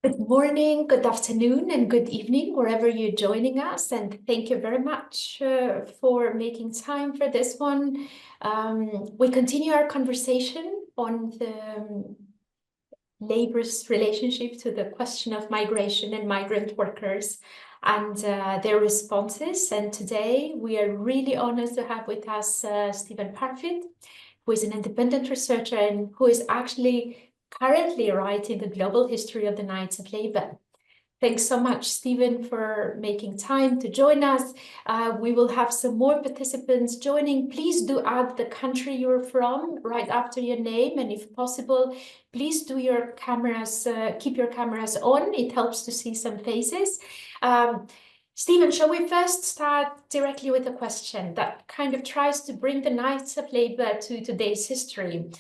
Good morning, good afternoon, and good evening, wherever you're joining us. And thank you very much for making time for this one. We continue our conversation on the labor's relationship to the question of migration and migrant workers and their responses. And today we are really honored to have with us Stephen Parfitt, who is an independent researcher and who is actually currently writing the global history of the Knights of Labour. Thanks so much, Stephen, for making time to join us. We will have some more participants joining. Please do add the country you're from right after your name. And if possible, please do your cameras, keep your cameras on. It helps to see some faces. Stephen, shall we first start directly with a question that kind of tries to bring the Knights of Labour to today's history?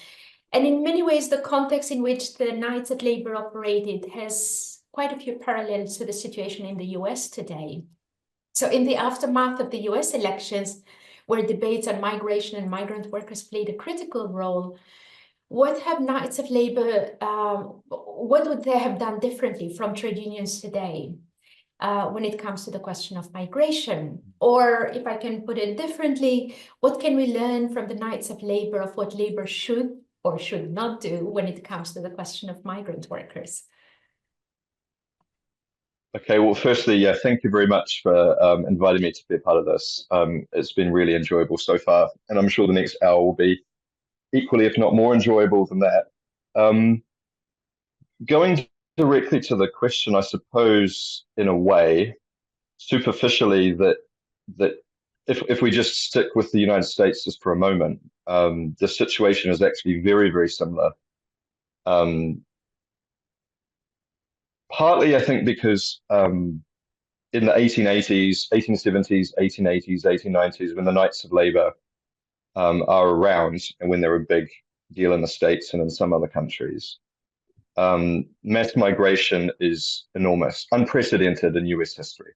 And in many ways, the context in which the Knights of Labour operated has quite a few parallels to the situation in the US today. So in the aftermath of the US elections, where debates on migration and migrant workers played a critical role, what have Knights of Labour, what would they have done differently from trade unions today when it comes to the question of migration? Or if I can put it differently, what can we learn from the Knights of Labour of what Labour should or should not do when it comes to the question of migrant workers? Okay, well, firstly, yeah, thank you very much for inviting me to be a part of this. It's been really enjoyable so far, and I'm sure the next hour will be equally, if not more enjoyable than that. Going directly to the question, I suppose, in a way, superficially, that if we just stick with the United States just for a moment, the situation is actually very, very similar. Partly, I think, because in the 1880s, 1870s, 1880s, 1890s, when the Knights of Labour are around and when they're a big deal in the States and in some other countries, mass migration is enormous, unprecedented in US history.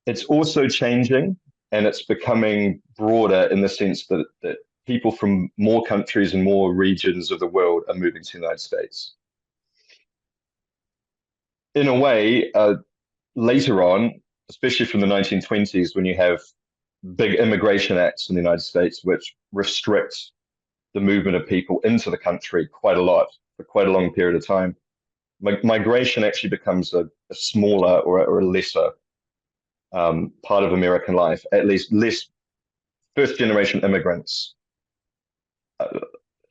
It's also changing, and it's becoming broader in the sense that people from more countries and more regions of the world are moving to the United States. In a way, later on, especially from the 1920s, when you have big immigration acts in the United States, which restrict the movement of people into the country quite a lot for quite a long period of time, migration actually becomes a smaller or a lesser part of American life, at least less first-generation immigrants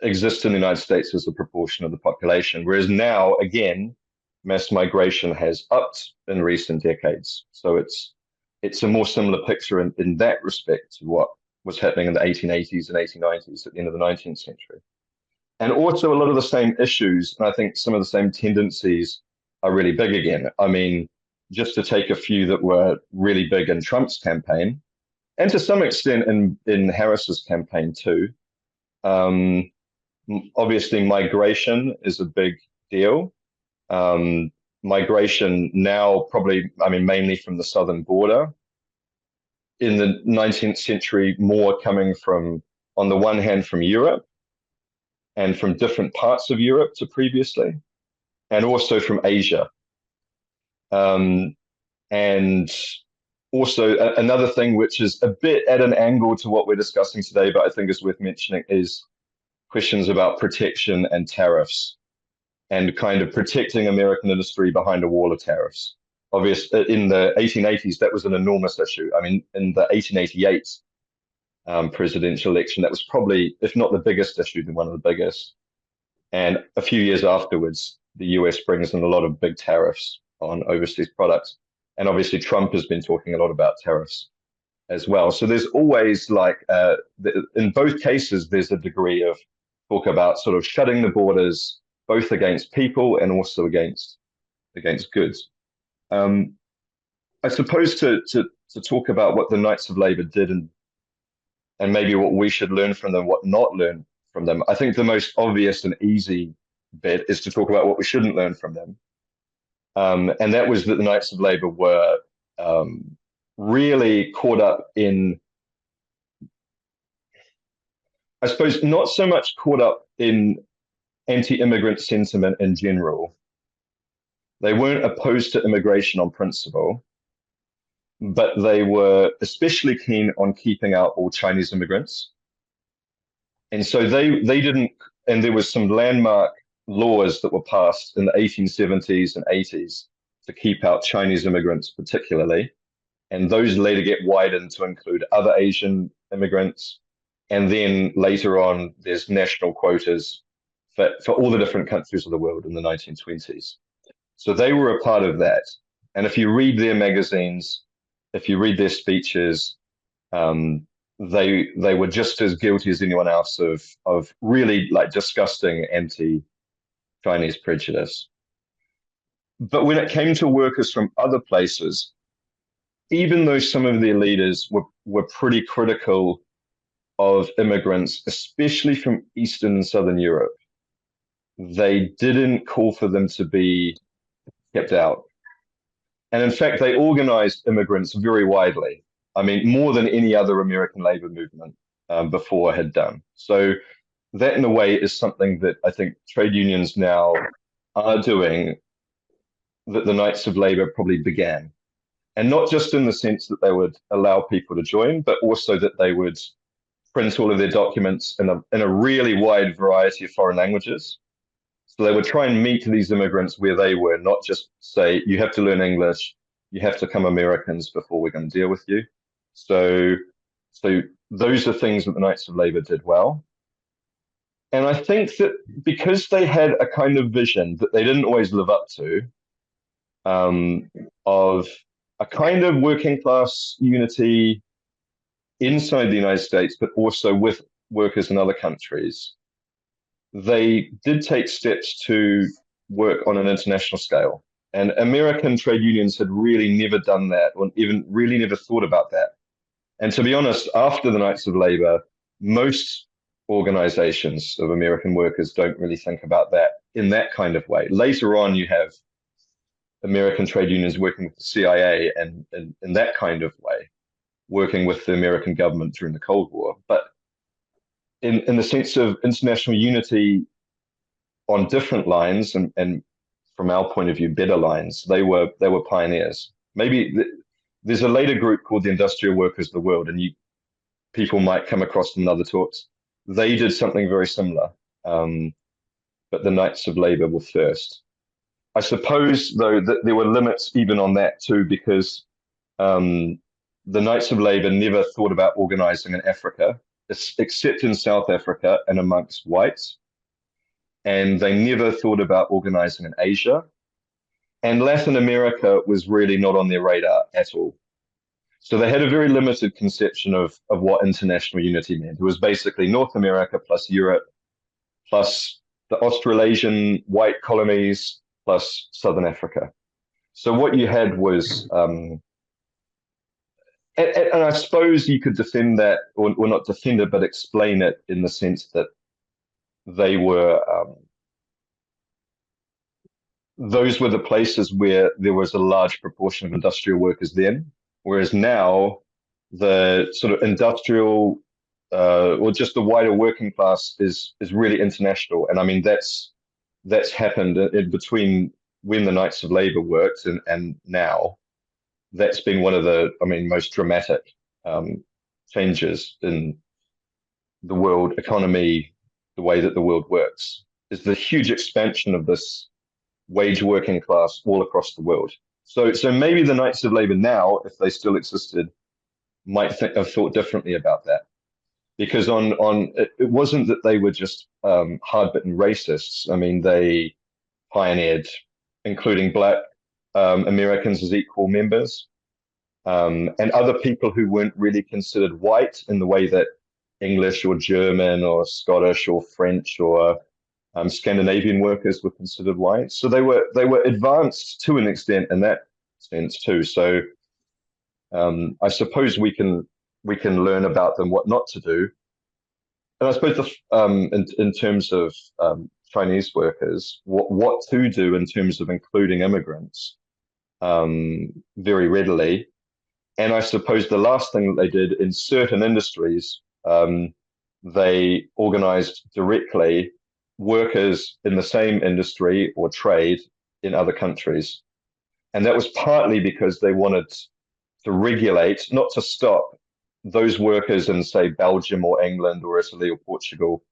exist in the United States as a proportion of the population, whereas now, again, mass migration has upped in recent decades. So it's a more similar picture in that respect to what was happening in the 1880s and 1890s at the end of the 19th century. And also a lot of the same issues, and I think some of the same tendencies are really big again. I mean, just to take a few that were really big in Trump's campaign, and to some extent in Harris's campaign too. Obviously, migration is a big deal. Migration now probably, I mean, mainly from the southern border. In the 19th century, more coming from, on the one hand, from Europe and from different parts of Europe to previously, and also from Asia. And also another thing which is a bit at an angle to what we're discussing today, but I think is worth mentioning, is questions about protection and tariffs, and kind of protecting American industry behind a wall of tariffs. Obviously, in the 1880s, that was an enormous issue. I mean, in the 1888 presidential election, that was probably, if not the biggest issue, then one of the biggest. And a few years afterwards, the US brings in a lot of big tariffs on overseas products. And obviously, Trump has been talking a lot about tariffs as well. So there's always like, in both cases, there's a degree of talk about sort of shutting the borders, both against people and also against goods. I suppose to talk about what the Knights of Labour did and maybe what we should learn from them, what not learn from them. I think the most obvious and easy bit is to talk about what we shouldn't learn from them. And that was that the Knights of Labour were really caught up in, I suppose, not so much caught up in anti-immigrant sentiment in general. They weren't opposed to immigration on principle, but they were especially keen on keeping out all Chinese immigrants. And so they didn't, and there was some landmark laws that were passed in the 1870s and 80s to keep out Chinese immigrants particularly. And those later get widened to include other Asian immigrants. And then later on, there's national quotas for all the different countries of the world in the 1920s. So they were a part of that. And if you read their magazines, if you read their speeches, they were just as guilty as anyone else of really like disgusting anti-Chinese prejudice. But when it came to workers from other places, even though some of their leaders were pretty critical of immigrants, especially from Eastern and Southern Europe, they didn't call for them to be kept out. And in fact, they organized immigrants very widely. I mean, more than any other American labor movement before had done. So that, in a way, is something that I think trade unions now are doing that the Knights of Labor probably began. And not just in the sense that they would allow people to join, but also that they would print all of their documents in a really wide variety of foreign languages. So they would try and meet these immigrants where they were, not just say, you have to learn English, you have to become Americans before we're going to deal with you. So those are things that the Knights of Labor did well. And I think that because they had a kind of vision that they didn't always live up to, of a kind of working class unity inside the United States, but also with workers in other countries, they did take steps to work on an international scale. And American trade unions had really never done that, or even really never thought about that. And to be honest, after the Knights of Labor, most organizations of American workers don't really think about that in that kind of way. Later on, you have American trade unions working with the CIA and in that kind of way, working with the American government during the Cold War. But in the sense of international unity on different lines, and from our point of view, better lines, they were pioneers. Maybe there's a later group called the Industrial Workers of the World, and people might come across in other talks. They did something very similar, but the Knights of Labor were first. I suppose, though, that there were limits even on that too, because the Knights of Labor never thought about organizing in Africa, except in South Africa and amongst whites. And they never thought about organizing in Asia. And Latin America was really not on their radar at all. So they had a very limited conception of what international unity meant. It was basically North America plus Europe, plus the Australasian white colonies, plus Southern Africa. So what you had was, and I suppose you could defend that, or not defend it, but explain it in the sense that they were, those were the places where there was a large proportion of industrial workers then, whereas now the sort of industrial, or just the wider working class is really international. And I mean, that's happened in between when the Knights of Labor worked and now. That's been one of the, most dramatic changes in the world economy, the way that the world works, is the huge expansion of this wage working class all across the world. So maybe the Knights of Labor now, if they still existed, might have thought differently about that. Because it wasn't that they were just hard-bitten racists. I mean, they pioneered including Black Americans as equal members, and other people who weren't really considered white in the way that English or German or Scottish or French or Scandinavian workers were considered white. So they were advanced to an extent in that sense too. So I suppose we can learn about them, what not to do. And I suppose in terms of Chinese workers, what to do in terms of including immigrants very readily. And I suppose the last thing that they did in certain industries, they organized directly workers in the same industry or trade in other countries. And that was partly because they wanted to regulate, not to stop those workers in, say, Belgium or England or Italy or Portugal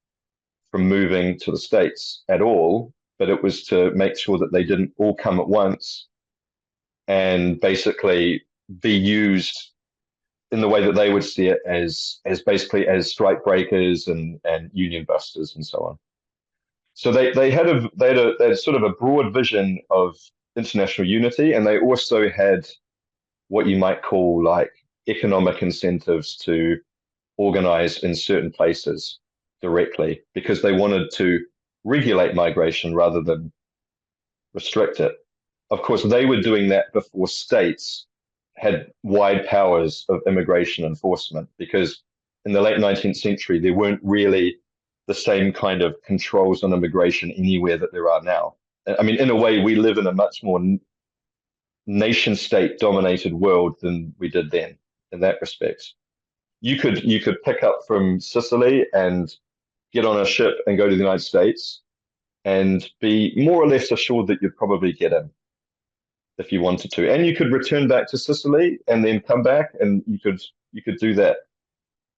from moving to the States at all, but it was to make sure that they didn't all come at once and basically be used in the way that they would see it as basically as strike breakers and union busters and so on. So they had sort of a broad vision of international unity, and they also had what you might call like economic incentives to organize in certain places directly because they wanted to regulate migration rather than restrict it. Of course, they were doing that before states had wide powers of immigration enforcement because in the late 19th century, there weren't really the same kind of controls on immigration anywhere that there are now. I mean, in a way, we live in a much more nation state dominated world than we did then in that respect. You could pick up from Sicily and get on a ship and go to the United States and be more or less assured that you'd probably get in if you wanted to. And you could return back to Sicily and then come back and you could do that.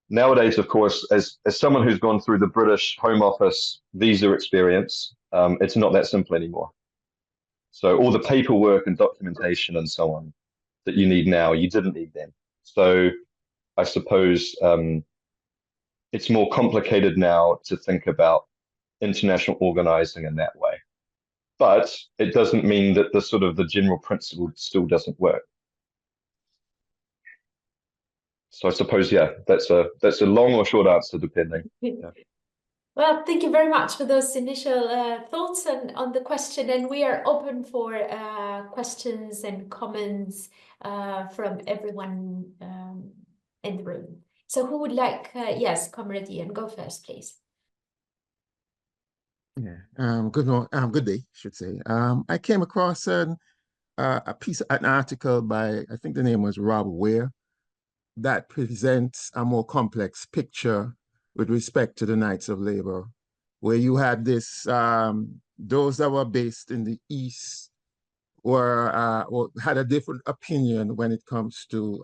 Nowadays, of course, as someone who's gone through the British Home Office visa experience, it's not that simple anymore. So all the paperwork and documentation and so on that you need now, you didn't need then. So I suppose it's more complicated now to think about international organizing in that way. But it doesn't mean that the sort of the general principle still doesn't work. So I suppose, yeah, that's a long or short answer, depending. Yeah. Well, thank you very much for those initial thoughts on the question, and we are open for questions and comments from everyone in the room. So who would like, yes, Comrade Ian, go first, please. Yeah, good day, I should say. I came across an article by, I think the name was Rob Ware, that presents a more complex picture with respect to the Knights of Labor, where you had this, those that were based in the East had a different opinion when it comes to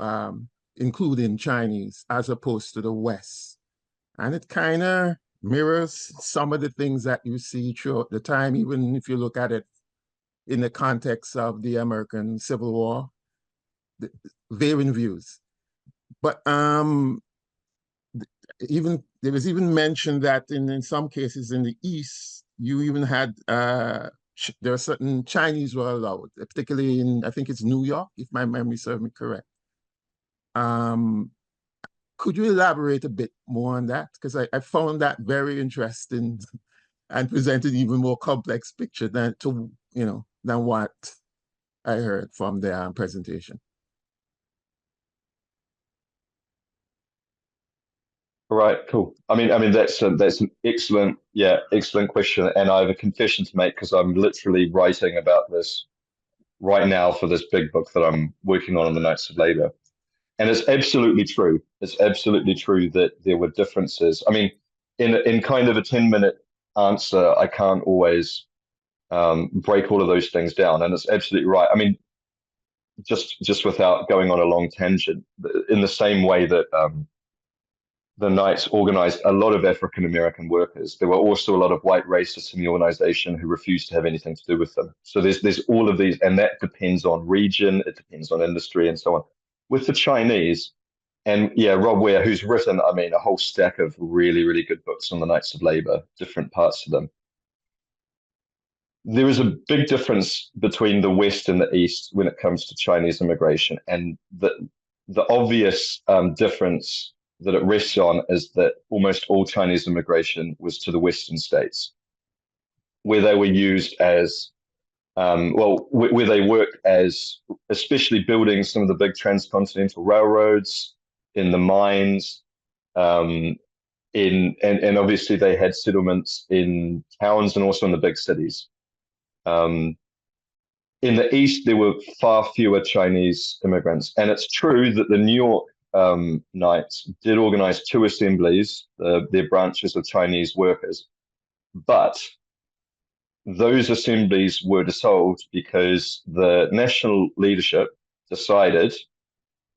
including Chinese as opposed to the West. And it kind of mirrors some of the things that you see throughout the time, even if you look at it in the context of the American Civil War, the varying views. But even there was even mention that in some cases in the East, you even had there are certain Chinese were allowed, particularly in, I think it's New York, if my memory serves me correct. Could you elaborate a bit more on that? Because I found that very interesting and presented even more complex picture than what I heard from the presentation. All right, cool. I mean that's an excellent question, and I have a confession to make because I'm literally writing about this right now for this big book that I'm working on the Knights of Labor. And it's absolutely true. It's absolutely true that there were differences. I mean, in kind of a 10-minute answer, I can't always break all of those things down. And it's absolutely right. I mean, just without going on a long tangent, in the same way that the Knights organized a lot of African American workers, there were also a lot of white racists in the organization who refused to have anything to do with them. So there's all of these, and that depends on region, it depends on industry, and so on. With the Chinese, and yeah, Rob Ware, who's written, I mean, a whole stack of really, really good books on the Knights of Labor, different parts of them. There is a big difference between the West and the East when it comes to Chinese immigration, and the obvious difference that it rests on is that almost all Chinese immigration was to the Western states, where they were used as where they worked as, especially building some of the big transcontinental railroads, in the mines, and obviously they had settlements in towns and also in the big cities. In the East, there were far fewer Chinese immigrants, and it's true that the New York Knights did organize two assemblies, their branches of Chinese workers, but those assemblies were dissolved because the national leadership decided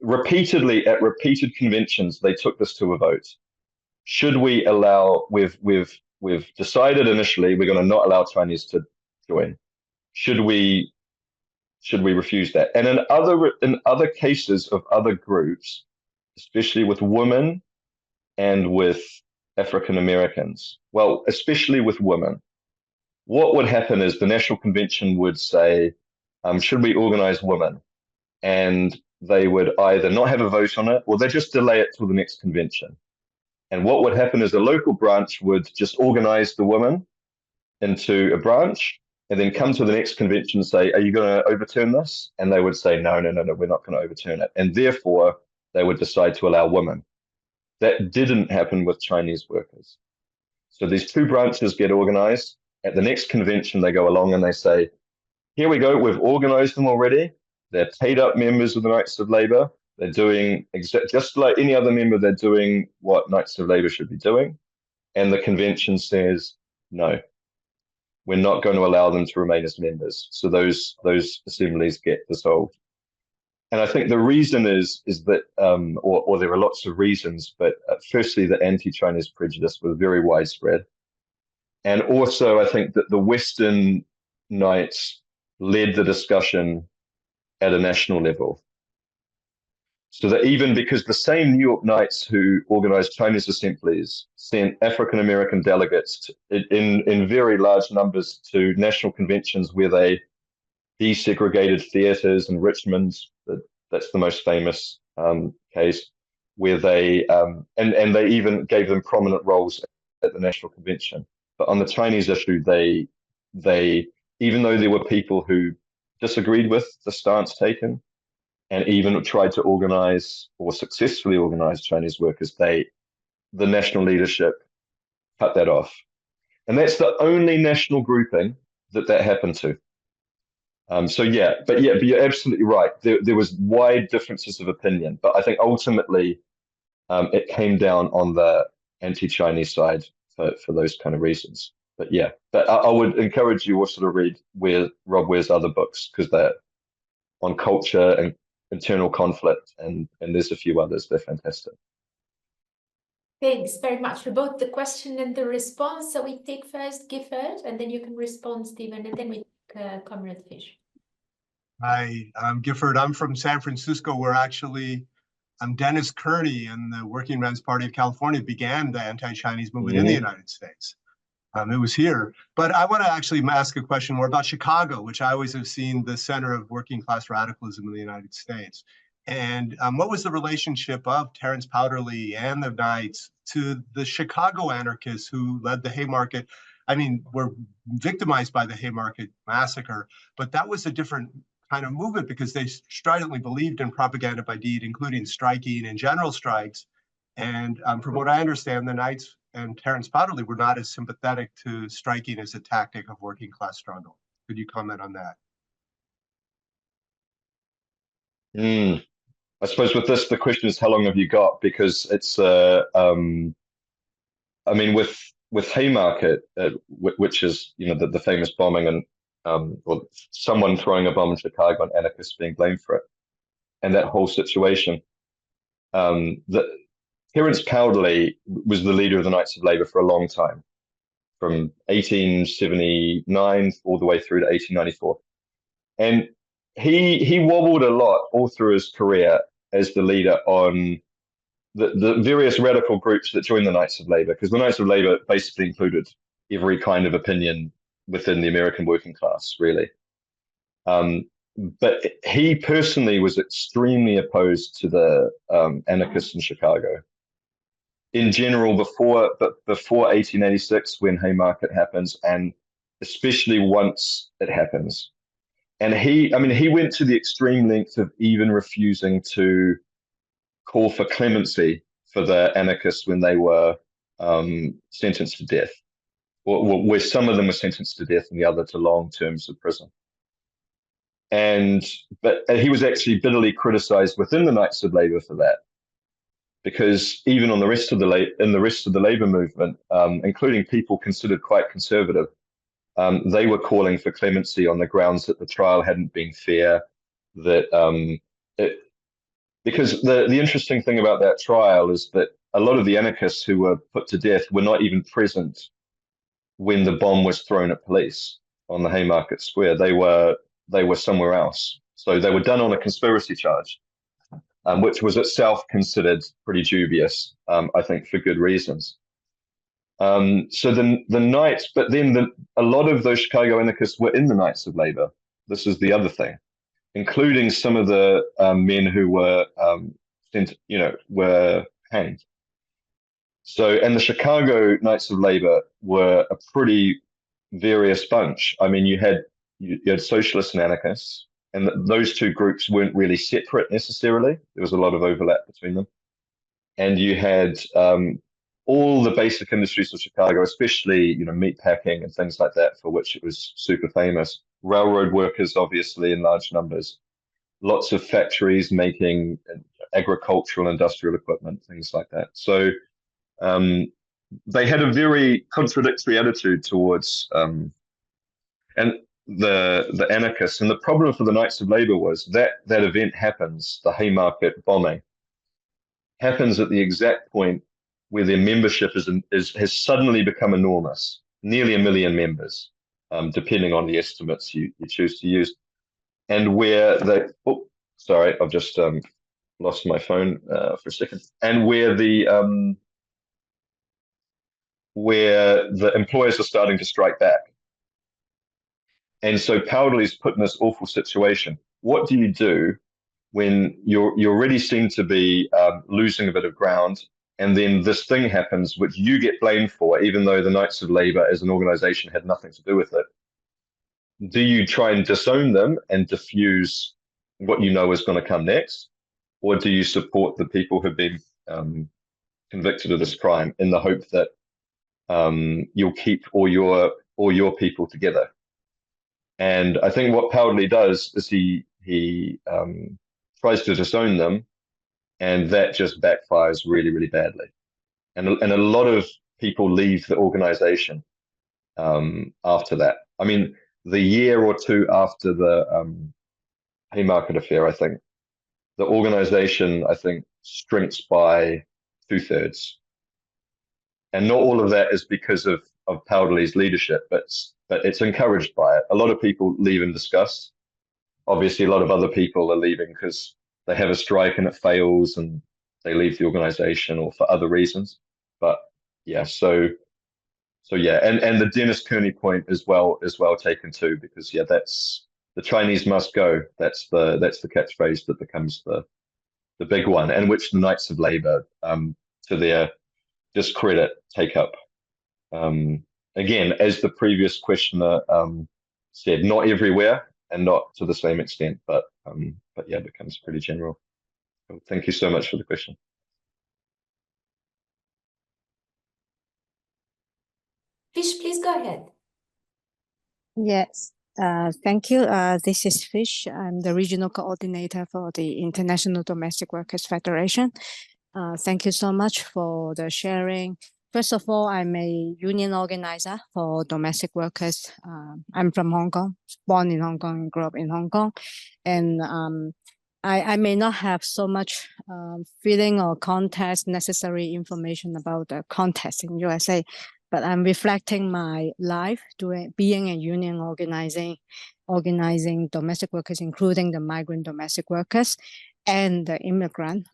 repeatedly at repeated conventions, they took this to a vote. Should we allow, we've decided initially we're going to not allow Chinese to join. Should we refuse that? And in other cases of other groups, especially with women and with African Americans, well, especially with women, what would happen is the National Convention would say, should we organize women? And they would either not have a vote on it or they just delay it till the next convention. And what would happen is the local branch would just organize the women into a branch and then come to the next convention and say, are you going to overturn this? And they would say, no, we're not going to overturn it. And therefore, they would decide to allow women. That didn't happen with Chinese workers. So these two branches get organized. At the next convention, they go along and they say, here we go, we've organized them already. They're paid up members of the Knights of Labour. They're doing, just like any other member, they're doing what Knights of Labour should be doing. And the convention says, no, we're not going to allow them to remain as members. So those assemblies get dissolved. And I think the reason is that, or there are lots of reasons, but firstly, the anti-Chinese prejudice was very widespread. And also, I think that the Western Knights led the discussion at a national level. So that even because the same New York Knights who organized Chinese assemblies sent African American delegates in very large numbers to national conventions where they desegregated theaters in Richmond, that's the most famous case, where they, and they even gave them prominent roles at the national convention. But on the Chinese issue, they even though there were people who disagreed with the stance taken and even tried to organize or successfully organize Chinese workers, the national leadership cut that off. And that's the only national grouping that happened to. But you're absolutely right. There was wide differences of opinion, but I think ultimately it came down on the anti-Chinese side for those kind of reasons. But yeah, but I would encourage you also to read Rob Ware's other books, because they're on culture and internal conflict, and there's a few others. They're fantastic. Thanks very much for both the question and the response. So we take first Gifford, and then you can respond, Stephen, and then we take Comrade Fish. Hi, I'm Gifford. I'm from San Francisco, where actually Dennis Kearney and the Working Men's Party of California began the anti-Chinese movement in the United States. It was here. But I want to actually ask a question more about Chicago, which I always have seen the center of working class radicalism in the United States. And what was the relationship of Terence Powderly and the Knights to the Chicago anarchists who led the Haymarket? I mean, were victimized by the Haymarket massacre, but that was a different kind of movement because they stridently believed in propaganda by deed, including striking and general strikes. And from what I understand, the Knights and Terence Powderly were not as sympathetic to striking as a tactic of working class struggle. Could you comment on that? I suppose with this, the question is, how long have you got? Because it's, I mean, with Haymarket, which is, the famous bombing and or someone throwing a bomb in Chicago and anarchists being blamed for it, and that whole situation, Terence Powderly was the leader of the Knights of Labour for a long time, from 1879 all the way through to 1894. And he wobbled a lot all through his career as the leader on the various radical groups that joined the Knights of Labour, because the Knights of Labour basically included every kind of opinion within the American working class, really. But he personally was extremely opposed to the anarchists in Chicago. In general, before 1886, when Haymarket happens, and especially once it happens. And he went to the extreme length of even refusing to call for clemency for the anarchists when they were sentenced to death, or where some of them were sentenced to death and the other to long terms of prison. But he was actually bitterly criticized within the Knights of Labour for that, because even on the rest of the labor movement, including people considered quite conservative, they were calling for clemency on the grounds that the trial hadn't been fair, that because the interesting thing about that trial is that a lot of the anarchists who were put to death were not even present when the bomb was thrown at police on the Haymarket Square. They were somewhere else. So they were done on a conspiracy charge, which was itself considered pretty dubious, I think, for good reasons. So the Knights, but then a lot of those Chicago anarchists were in the Knights of Labor. This is the other thing, including some of the men who were were hanged. So, and the Chicago Knights of Labor were a pretty various bunch. I mean, you had socialists and anarchists, and those two groups weren't really separate necessarily. There was a lot of overlap between them. And you had all the basic industries of Chicago, especially meat packing and things like that, for which it was super famous. Railroad workers, obviously, in large numbers. Lots of factories making agricultural, industrial equipment, things like that. So they had a very contradictory attitude towards and the anarchists. And the problem for the Knights of Labor was that event happens, the Haymarket bombing, happens at the exact point where their membership has suddenly become enormous, nearly 1 million members, depending on the estimates you choose to use, and where sorry, I've just lost my phone for a second, and where the employers are starting to strike back. And so Powderly's put in this awful situation. What do you do when you're already seem to be losing a bit of ground, and then this thing happens which you get blamed for, even though the Knights of Labor as an organization had nothing to do with it? Do you try and disown them and diffuse what you know is going to come next? Or do you support the people who've been convicted of this crime in the hope that you'll keep all your people together? And I think what Powderly does is he tries to disown them, and that just backfires really, really badly. And a lot of people leave the organization after that. I mean, the year or two after the Haymarket affair, I think, the organization, shrinks by 2/3. And not all of that is because of Powderly's leadership, but it's encouraged by it. A lot of people leave in disgust. Obviously, a lot of other people are leaving because they have a strike and it fails and they leave the organization, or for other reasons. But yeah, so yeah, and the Dennis Kearney point is well taken too, because yeah, that's the Chinese must go. That's the catchphrase that becomes the big one, and which the Knights of Labor, to their discredit, take up. Again, as the previous questioner said, not everywhere and not to the same extent, but yeah, it becomes pretty general. So thank you so much for the question. Fish, please go ahead. Yes, thank you. This is Fish. I'm the regional coordinator for the International Domestic Workers Federation. Thank you so much for the sharing. First of all, I'm a union organizer for domestic workers. I'm from Hong Kong, born in Hong Kong and grew up in Hong Kong. And I may not have so much feeling or context, necessary information about the context in USA, but I'm reflecting my life being a union organizing domestic workers, including the migrant domestic workers and the immigrant.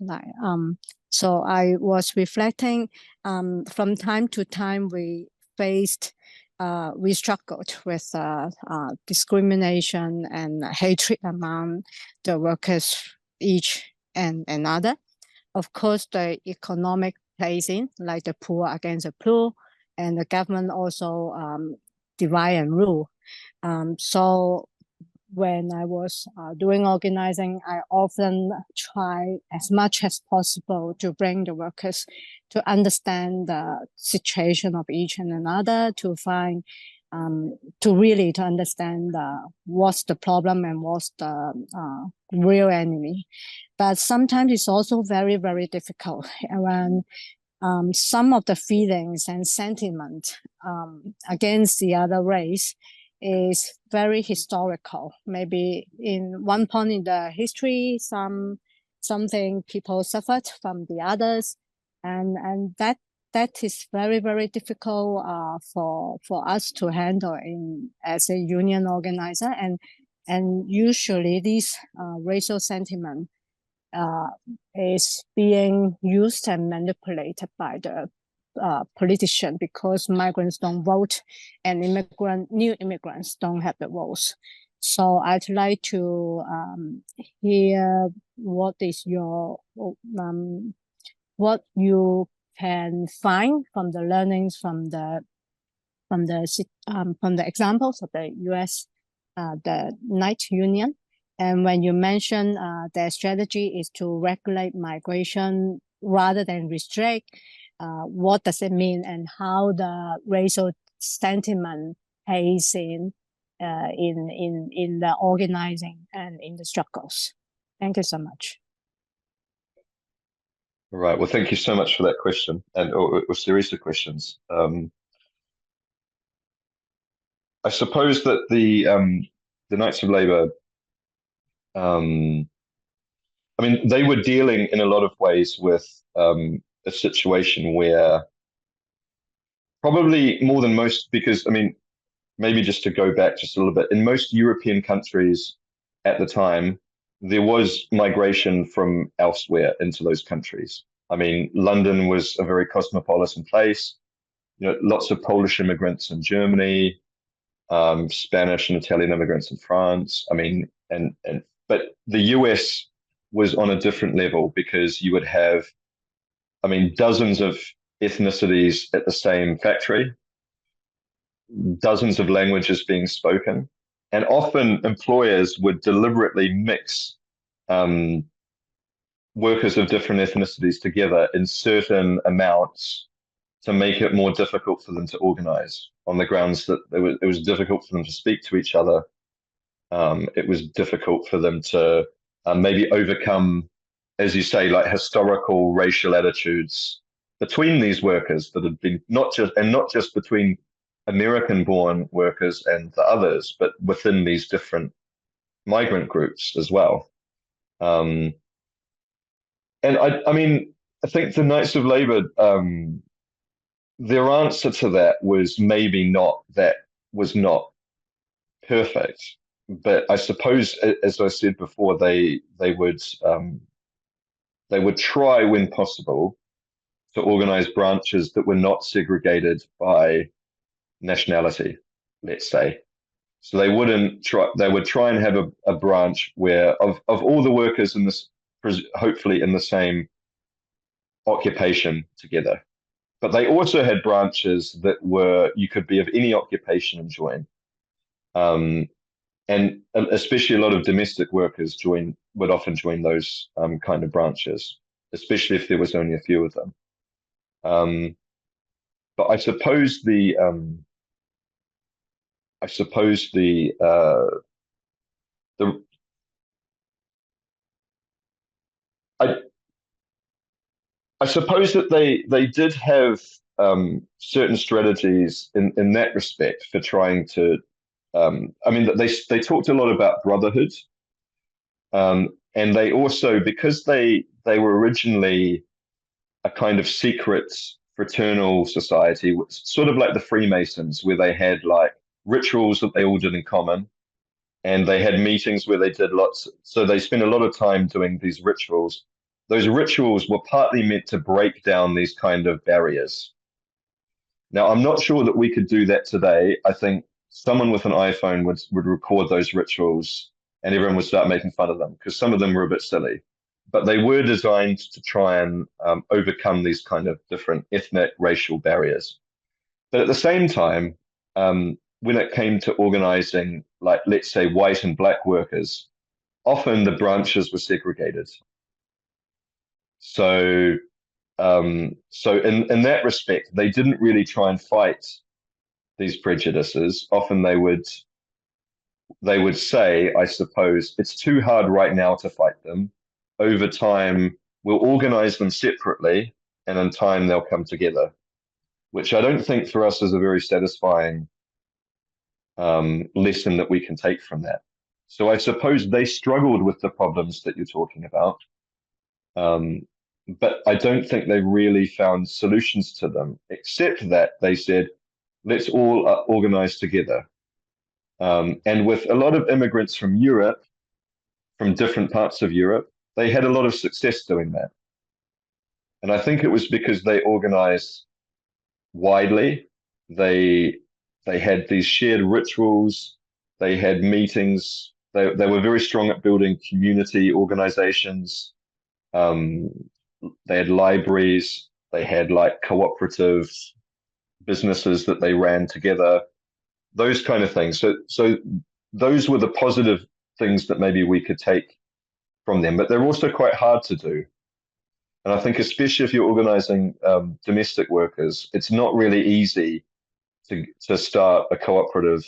So I was reflecting from time to time we struggled with discrimination and hatred among the workers, each and another. Of course, the economic plays in, like the poor against the poor, and the government also divide and rule. So when I was doing organizing, I often try as much as possible to bring the workers to understand the situation of each and another, to find, to understand what's the problem and what's the real enemy. But sometimes it's also very, very difficult when some of the feelings and sentiment against the other race is very historical. Maybe in one point in the history, something people suffered from the others, and that is very, very difficult for us to handle as a union organizer, and usually this racial sentiment is being used and manipulated by the politician, because migrants don't vote and new immigrants don't have the votes. So I'd like to hear what is your what you can find from the learnings from the examples of the U.S. The Knight Union. And when you mention their strategy is to regulate migration rather than restrict, what does it mean, and how the racial sentiment plays in the organizing and in the struggles? Thank you so much. All right. Well, thank you so much for that question, and or series of questions. I suppose that the Knights of Labour, I mean, they were dealing in a lot of ways with a situation where probably more than most, because I mean, maybe just to go back just a little bit, in most European countries at the time, there was migration from elsewhere into those countries. I mean, London was a very cosmopolitan place. You know, lots of Polish immigrants in Germany, Spanish and Italian immigrants in France. I mean, but the US was on a different level, because you would have, I mean, dozens of ethnicities at the same factory, dozens of languages being spoken, and often employers would deliberately mix workers of different ethnicities together in certain amounts to make it more difficult for them to organize, on the grounds that it was difficult for them to speak to each other. It was difficult for them to maybe overcome, as you say, like historical racial attitudes between these workers that had been not just between American-born workers and the others, but within these different migrant groups as well. And I mean, I think the Knights of Labour, their answer to that was maybe not perfect, but I suppose, as I said before, they would try, when possible, to organize branches that were not segregated by nationality, let's say. So they would try and have a branch where of all the workers in this, hopefully in the same occupation together. But they also had branches that you could be of any occupation and join. And especially a lot of domestic workers would often join those kind of branches, especially if there was only a few of them. But I suppose I suppose that they did have certain strategies in that respect for trying to. I mean, they talked a lot about brotherhood, and they also, because they were originally a kind of secret fraternal society, sort of like the Freemasons, where they had like rituals that they all did in common, and they had meetings where they did lots. So they spent a lot of time doing these rituals. Those rituals were partly meant to break down these kind of barriers. Now, I'm not sure that we could do that today. I think someone with an iPhone would record those rituals and everyone would start making fun of them, because some of them were a bit silly. But they were designed to try and overcome these kind of different ethnic, racial barriers. But at the same time, when it came to organizing, like, let's say, white and black workers, often the branches were segregated. So in that respect, they didn't really try and fight these prejudices. Often they would say, I suppose, it's too hard right now to fight them. Over time, we'll organize them separately, and in time they'll come together, which I don't think for us is a very satisfying lesson that we can take from that. So I suppose they struggled with the problems that you're talking about, but I don't think they really found solutions to them, except that they said, let's all organize together. And with a lot of immigrants from Europe, from different parts of Europe, they had a lot of success doing that. And I think it was because they organized widely. They had these shared rituals. They had meetings. They were very strong at building community organizations. They had libraries. They had like cooperative businesses that they ran together. Those kind of things. So those were the positive things that maybe we could take from them, but they're also quite hard to do. And I think especially if you're organizing domestic workers, it's not really easy to start a cooperative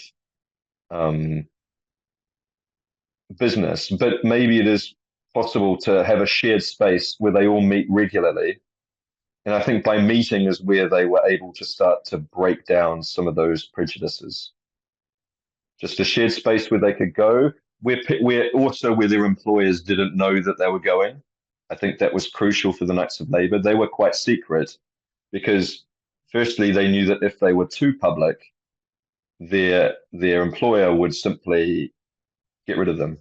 business, but maybe it is possible to have a shared space where they all meet regularly. And I think by meeting is where they were able to start to break down some of those prejudices. Just a shared space where they could go, where also where their employers didn't know that they were going. I think that was crucial for the Knights of Labour. They were quite secret because firstly, they knew that if they were too public, their employer would simply get rid of them,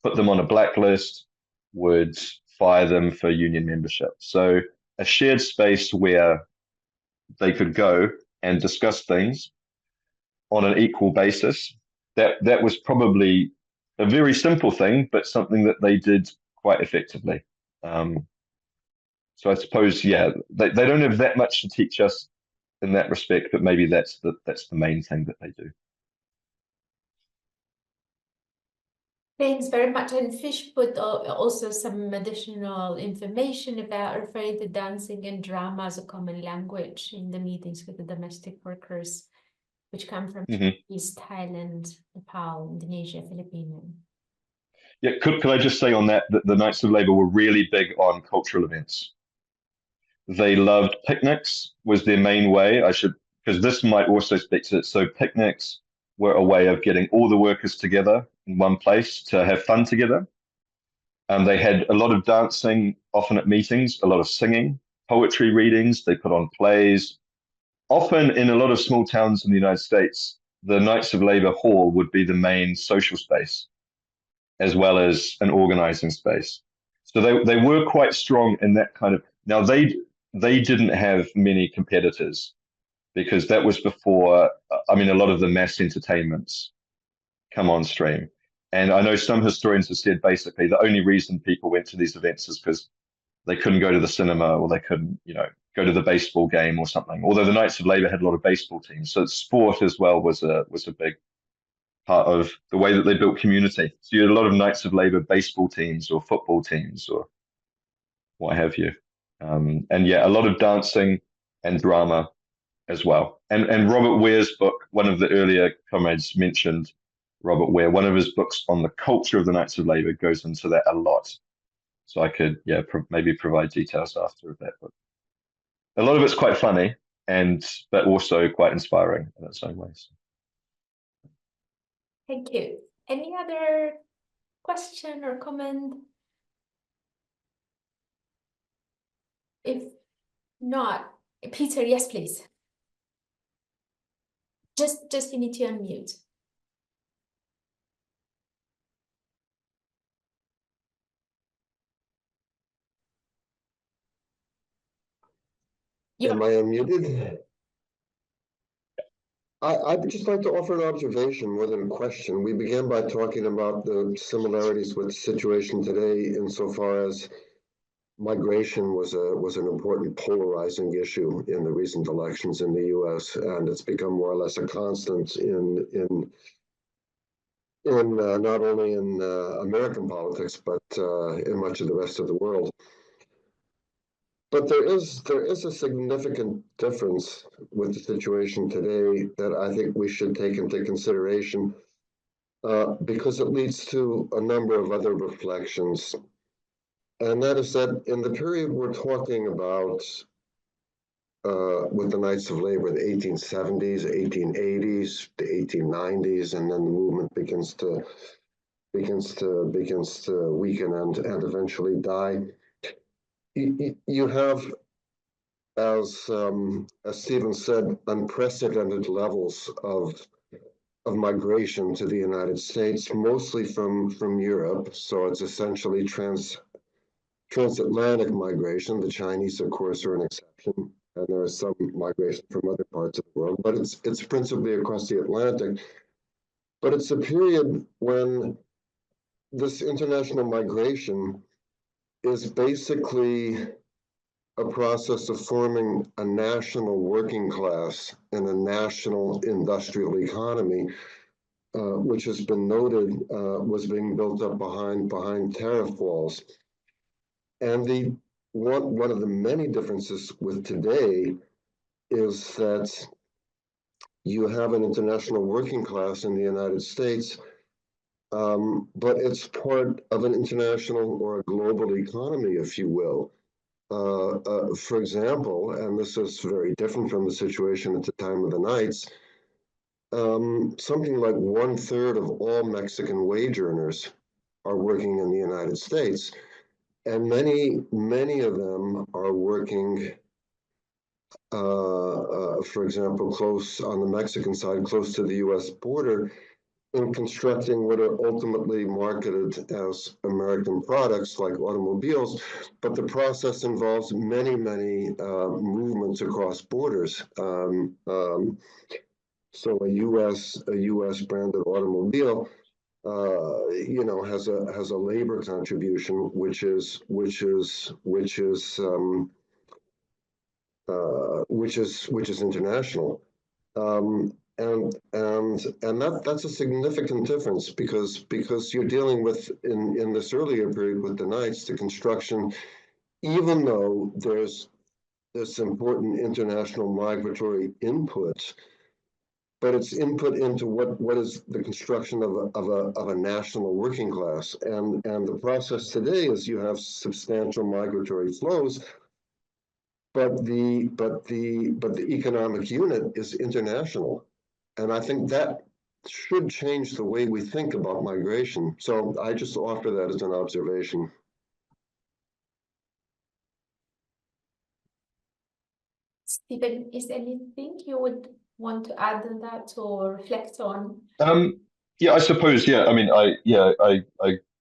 put them on a blacklist, would fire them for union membership. So a shared space where they could go and discuss things on an equal basis, that was probably a very simple thing, but something that they did quite effectively. So I suppose, yeah, they don't have that much to teach us in that respect, but maybe that's the main thing that they do. Thanks very much. And Fish put also some additional information about referring to dancing and drama as a common language in the meetings with the domestic workers, which come from East Thailand, Nepal, Indonesia, Philippines. Yeah, could I just say on that the Knights of Labour were really big on cultural events. They loved picnics, was their main way. Because this might also speak to it. So picnics were a way of getting all the workers together in one place to have fun together. They had a lot of dancing, often at meetings, a lot of singing, poetry readings. They put on plays. Often in a lot of small towns in the United States, the Knights of Labour Hall would be the main social space, as well as an organizing space. So they were quite strong in that kind of. Now they didn't have many competitors because that was before, a lot of the mass entertainments come on stream. And I know some historians have said basically the only reason people went to these events is because they couldn't go to the cinema or they couldn't, go to the baseball game or something. Although the Knights of Labour had a lot of baseball teams. So sport as well was a big part of the way that they built community. So you had a lot of Knights of Labour baseball teams or football teams or what have you. And yeah, a lot of dancing and drama as well. And Robert Ware's book, one of the earlier comrades mentioned Robert Ware, one of his books on the culture of the Knights of Labour goes into that a lot. So I could, maybe provide details after of that book. A lot of it's quite funny, but also quite inspiring in its own ways. Thank you. Any other question or comment? If not, Peter, yes, please. Just you need to unmute. Am I unmuted? I'd just like to offer an observation more than a question. We began by talking about the similarities with the situation today insofar as migration was an important polarizing issue in the recent elections in the U.S., and it's become more or less a constant in not only in American politics but in much of the rest of the world. But there is a significant difference with the situation today that I think we should take into consideration because it leads to a number of other reflections. And that is that in the period we're talking about, with the Knights of Labor, the 1870s, 1880s, the 1890s, and then the movement begins to weaken and eventually die. You have, as Stephen said, unprecedented levels of migration to the United States, mostly from Europe. So it's essentially transatlantic migration. The Chinese, of course, are an exception, and there is some migration from other parts of the world, but it's principally across the Atlantic. But it's a period when this international migration is basically a process of forming a national working class and a national industrial economy, which has been noted was being built up behind tariff walls. And one of the many differences with today is that you have an international working class in the United States, but it's part of an international or a global economy, if you will. For example, and this is very different from the situation at the time of the Knights, something like 1/3 of all Mexican wage earners are working in the United States. And many of them are working, for example, close on the Mexican side, close to the US border, in constructing what are ultimately marketed as American products like automobiles, but the process involves many movements across borders. So a US branded automobile, has a labor contribution which is international. And that's a significant difference because you're dealing with in this earlier period with the Knights, the construction, even though there's this important international migratory input, but it's input into what is the construction of a national working class. And the process today is you have substantial migratory flows, but the economic unit is international. And I think that should change the way we think about migration. So I just offer that as an observation. Stephen, is there anything you would want to add on that or reflect on? Yeah, I suppose. Yeah, I mean, I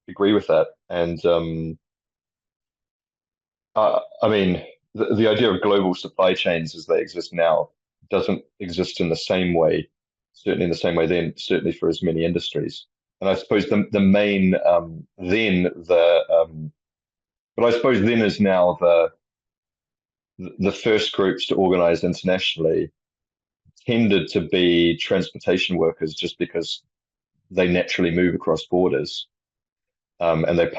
agree with that, and I mean, the idea of global supply chains as they exist now doesn't exist in the same way, certainly in the same way then, certainly for as many industries. And I suppose the main but I suppose then is now the first groups to organize internationally tended to be transportation workers, just because they naturally move across borders, and they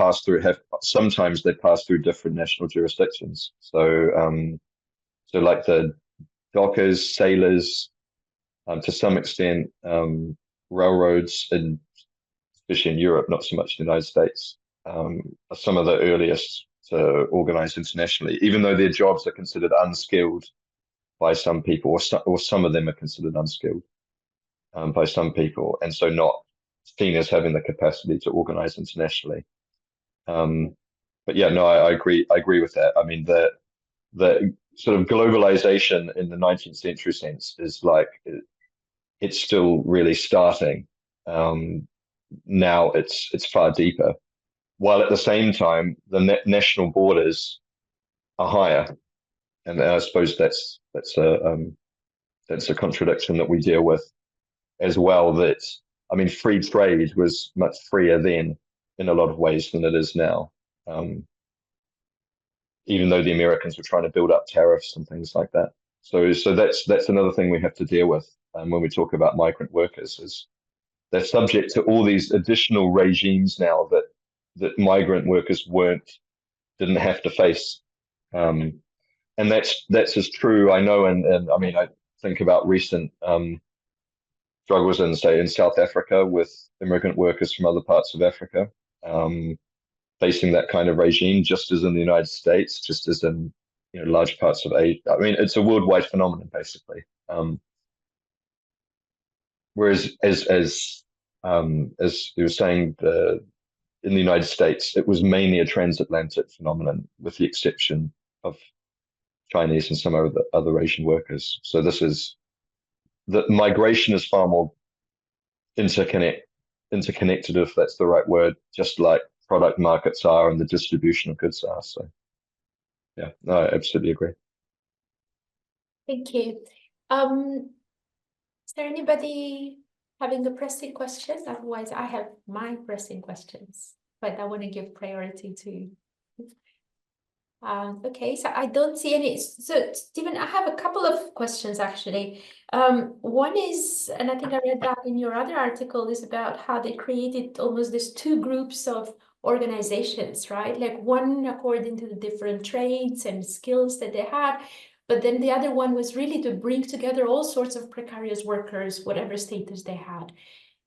sometimes they pass through different national jurisdictions. So like the dockers, sailors, to some extent, railroads, and especially in Europe, not so much in the United States, are some of the earliest to organize internationally, even though their jobs are considered unskilled by some people, or some of them are considered unskilled by some people, and so not seen as having the capacity to organize internationally. But yeah, no, I agree with that. I mean, the sort of globalization in the 19th century sense is like, it's still really starting. Now it's far deeper, while at the same time the national borders are higher, and I suppose that's a contradiction that we deal with as well. That, I mean, free trade was much freer then in a lot of ways than it is now. Even though the Americans were trying to build up tariffs and things like that. So that's another thing we have to deal with when we talk about migrant workers, is they're subject to all these additional regimes now that migrant workers didn't have to face. And that's as true, I know, and I mean, I think about recent struggles in South Africa with immigrant workers from other parts of Africa, facing that kind of regime, just as in the United States, just as in large parts of Asia. I mean, it's a worldwide phenomenon, basically. Whereas, as you were saying, in the United States, it was mainly a transatlantic phenomenon, with the exception of Chinese and some other Asian workers. So the migration is far more interconnected, if that's the right word, just like product markets are and the distribution of goods are. So yeah, no, I absolutely agree. Thank you. Is there anybody having a pressing question? Otherwise, I have my pressing questions, but I want to give priority to. Okay, so I don't see any. So, Stephen, I have a couple of questions actually. One is, and I think I read that in your other article, is about how they created almost these two groups of organizations, right? Like one according to the different trades and skills that they had, but then the other one was really to bring together all sorts of precarious workers, whatever status they had.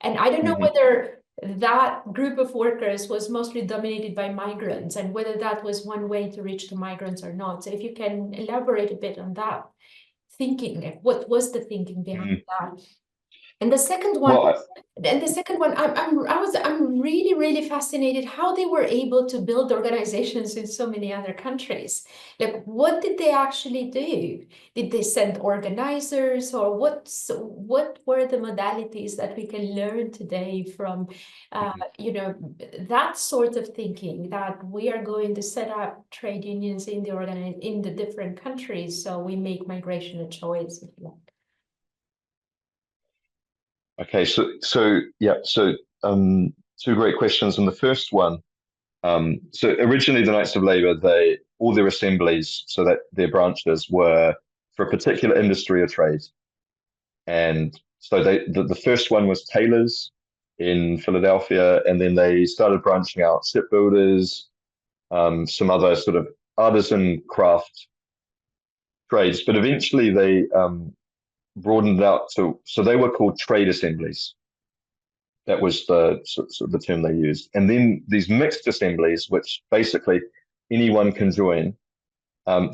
And I don't know whether that group of workers was mostly dominated by migrants and whether that was one way to reach the migrants or not. So if you can elaborate a bit on that thinking, like what was the thinking behind that? And the second one, I'm really fascinated how they were able to build organizations in so many other countries. Like, what did they actually do? Did they send organizers, or what were the modalities that we can learn today from, that sort of thinking, that we are going to set up trade unions in the different countries, so we make migration a choice, if you like. Okay, so two great questions. And the first one, so originally the Knights of Labour, all their assemblies, so that their branches were for a particular industry or trade. And so the first one was tailors in Philadelphia, and then they started branching out shipbuilders, some other sort of artisan craft trades, but eventually they broadened out so they were called trade assemblies. That was the term they used. And then these mixed assemblies, which basically anyone can join,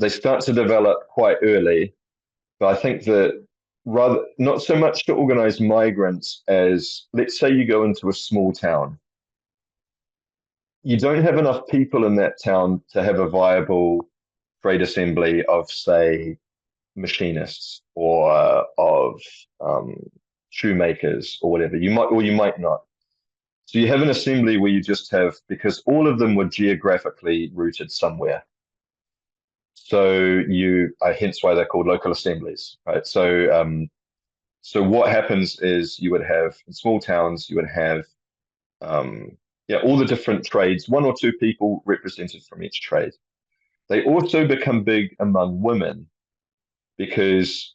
they start to develop quite early. But I think that rather not so much to organize migrants as, let's say you go into a small town. You don't have enough people in that town to have a viable trade assembly of, say, machinists or of shoemakers or whatever. You might not. So you have an assembly where you just have, because all of them were geographically rooted somewhere. So hence why they're called local assemblies, right? So what happens is you would have, in small towns, you would have all the different trades, one or two people represented from each trade. They also become big among women, because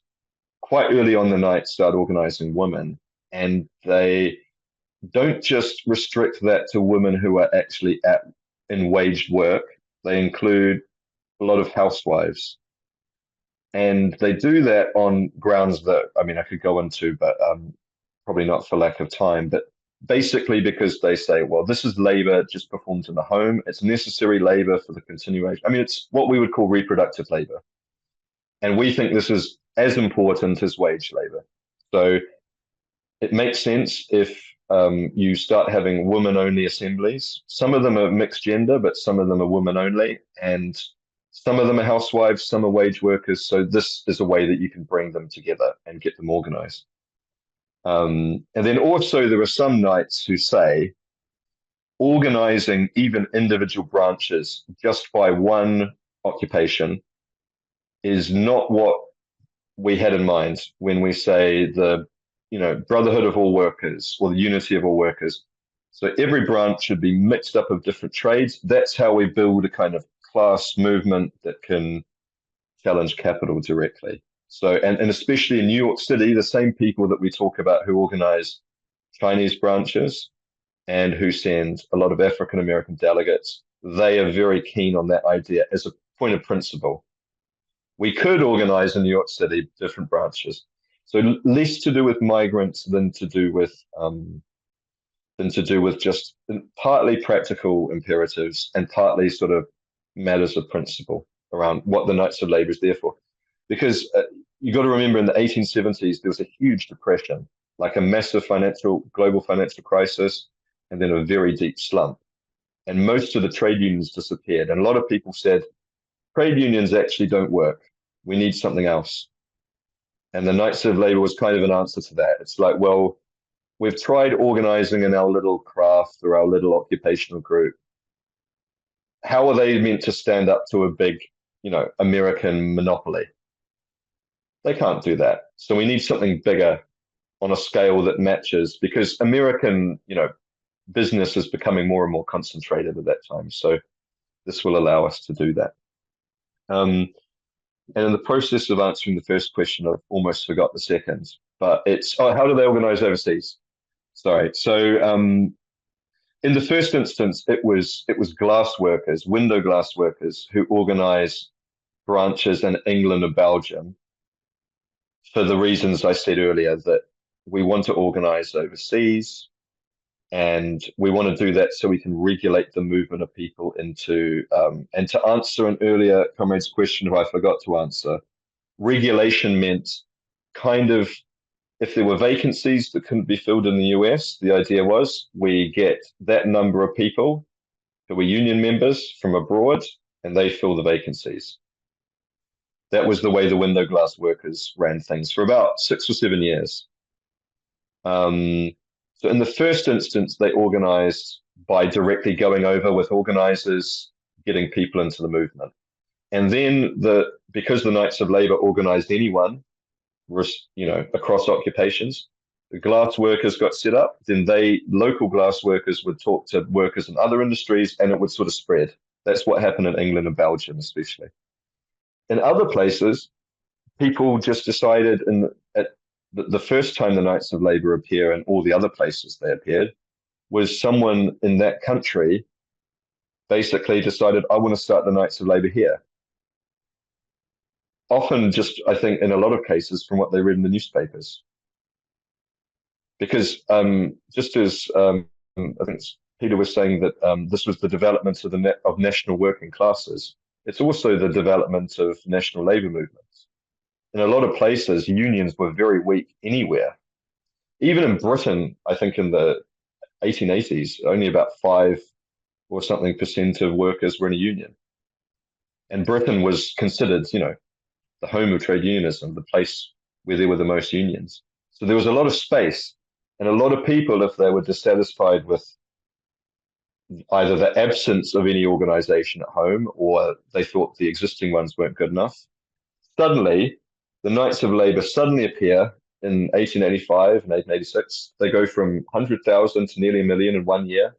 quite early on the Knights start organizing women, and they don't just restrict that to women who are actually in waged work. They include a lot of housewives. And they do that on grounds that, I mean, I could go into, but probably not for lack of time, but basically because they say, well, this is labor just performed in the home. It's necessary labor for the continuation. I mean, it's what we would call reproductive labor. And we think this is as important as wage labor. So it makes sense if you start having women-only assemblies. Some of them are mixed gender, but some of them are women-only. And some of them are housewives, some are wage workers. So this is a way that you can bring them together and get them organized. And then also there are some Knights who say organizing even individual branches just by one occupation is not what we had in mind when we say the brotherhood of all workers or the unity of all workers. So every branch should be mixed up of different trades. That's how we build a kind of class movement that can challenge capital directly. So, and especially in New York City, the same people that we talk about who organize Chinese branches and who send a lot of African American delegates, they are very keen on that idea as a point of principle. We could organize in New York City different branches. So less to do with migrants than to do with just partly practical imperatives and partly sort of matters of principle. around what the Knights of Labour is there for. Because you got to remember in the 1870s, there was a huge depression, like a massive global financial crisis, and then a very deep slump. And most of the trade unions disappeared. And a lot of people said, trade unions actually don't work. We need something else. And the Knights of Labour was kind of an answer to that. It's like, well, we've tried organizing in our little craft or our little occupational group. How are they meant to stand up to a big, American monopoly? They can't do that. So we need something bigger on a scale that matches, because American, business is becoming more and more concentrated at that time. So this will allow us to do that. And in the process of answering the first question, I've almost forgot the second, but it's, how do they organize overseas? Sorry. So in the first instance, it was glass workers, window glass workers, who organized branches in England and Belgium for the reasons I said earlier, that we want to organize overseas, and we want to do that so we can regulate the movement of people into, and to answer an earlier comrade's question, if I forgot to answer, regulation meant kind of, if there were vacancies that couldn't be filled in the US, the idea was we get that number of people who were union members from abroad, and they fill the vacancies. That was the way the window glass workers ran things for about 6 or 7 years. So in the first instance, they organized by directly going over with organizers, getting people into the movement. And then because the Knights of Labour organized anyone, across occupations, the glass workers got set up, then local glass workers would talk to workers in other industries, and it would sort of spread. That's what happened in England and Belgium, especially. In other places, people just decided at the first time the Knights of Labour appear, and all the other places they appeared, was someone in that country basically decided, I want to start the Knights of Labour here. Often just, I think, in a lot of cases, from what they read in the newspapers. Because just as I think Peter was saying that this was the development of national working classes, it's also the development of national labour movements. In a lot of places, unions were very weak anywhere. Even in Britain, I think in the 1880s, only about 5% or something of workers were in a union. And Britain was considered, the home of trade unionism, the place where there were the most unions. So there was a lot of space, and a lot of people, if they were dissatisfied with either the absence of any organization at home, or they thought the existing ones weren't good enough, suddenly the Knights of Labour suddenly appear in 1885 and 1886. They go from 100,000 to nearly 1 million in 1 year.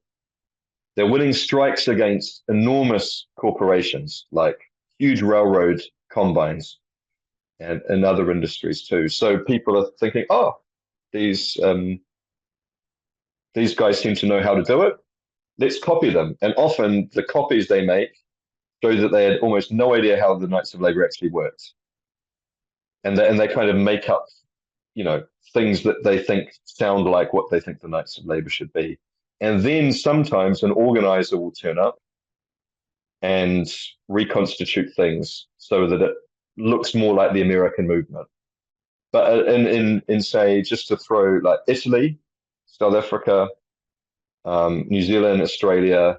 They're winning strikes against enormous corporations, like huge railroad combines, and other industries too. So people are thinking, these guys seem to know how to do it. Let's copy them. And often the copies they make show that they had almost no idea how the Knights of Labour actually worked. And they kind of make up, things that they think sound like what they think the Knights of Labour should be. And then sometimes an organizer will turn up and reconstitute things so that it looks more like the American movement. But in say, just to throw, like Italy, South Africa, New Zealand, Australia,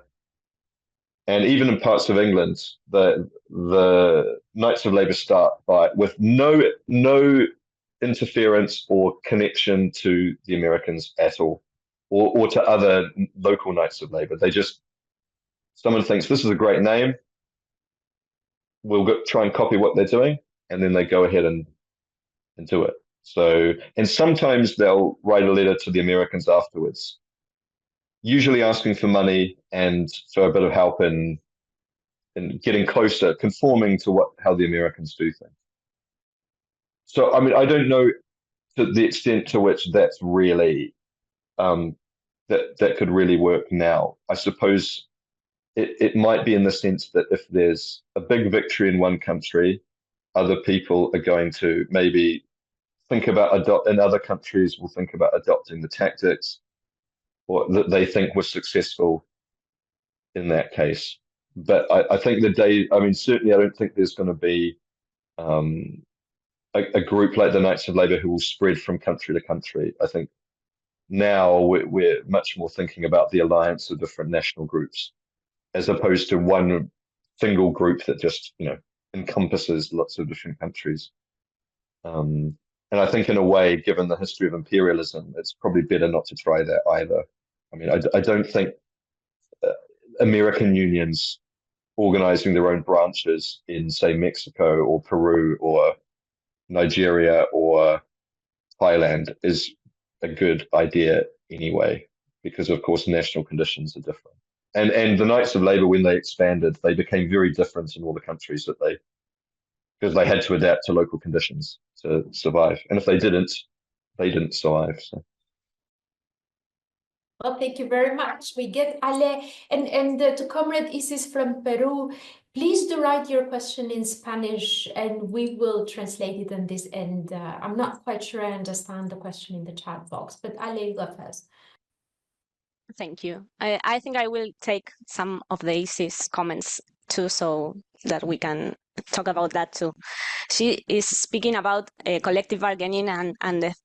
and even in parts of England, the Knights of Labour start with no interference or connection to the Americans at all, or to other local Knights of Labour. Someone thinks this is a great name, we'll try and copy what they're doing, and then they go ahead and do it. So, and sometimes they'll write a letter to the Americans afterwards, usually asking for money and for a bit of help in getting closer, conforming to how the Americans do things. So, I mean, I don't know to the extent to which that's really, that could really work now. I suppose it might be in the sense that if there's a big victory in one country, other people are going to maybe think about in other countries will think about adopting the tactics or that they think was successful in that case. But I think the day, I mean, certainly I don't think there's going to be a group like the Knights of Labour who will spread from country to country. I think now we're much more thinking about the alliance of different national groups as opposed to one single group that just, encompasses lots of different countries. And I think in a way, given the history of imperialism, it's probably better not to try that either. I mean, I don't think American unions organizing their own branches in, say, Mexico or Peru or Nigeria or Thailand is a good idea anyway, because of course national conditions are different. And the Knights of Labour, when they expanded, they became very different in all the countries because they had to adapt to local conditions to survive. And if they didn't survive. So. Well, thank you very much. We get Ale and to Comrade Isis from Peru. Please do write your question in Spanish and we will translate it on this end. I'm not quite sure I understand the question in the chat box, but Ale, you go first. Thank you. I think I will take some of the Isis comments too, so that we can talk about that too. She is speaking about collective bargaining and the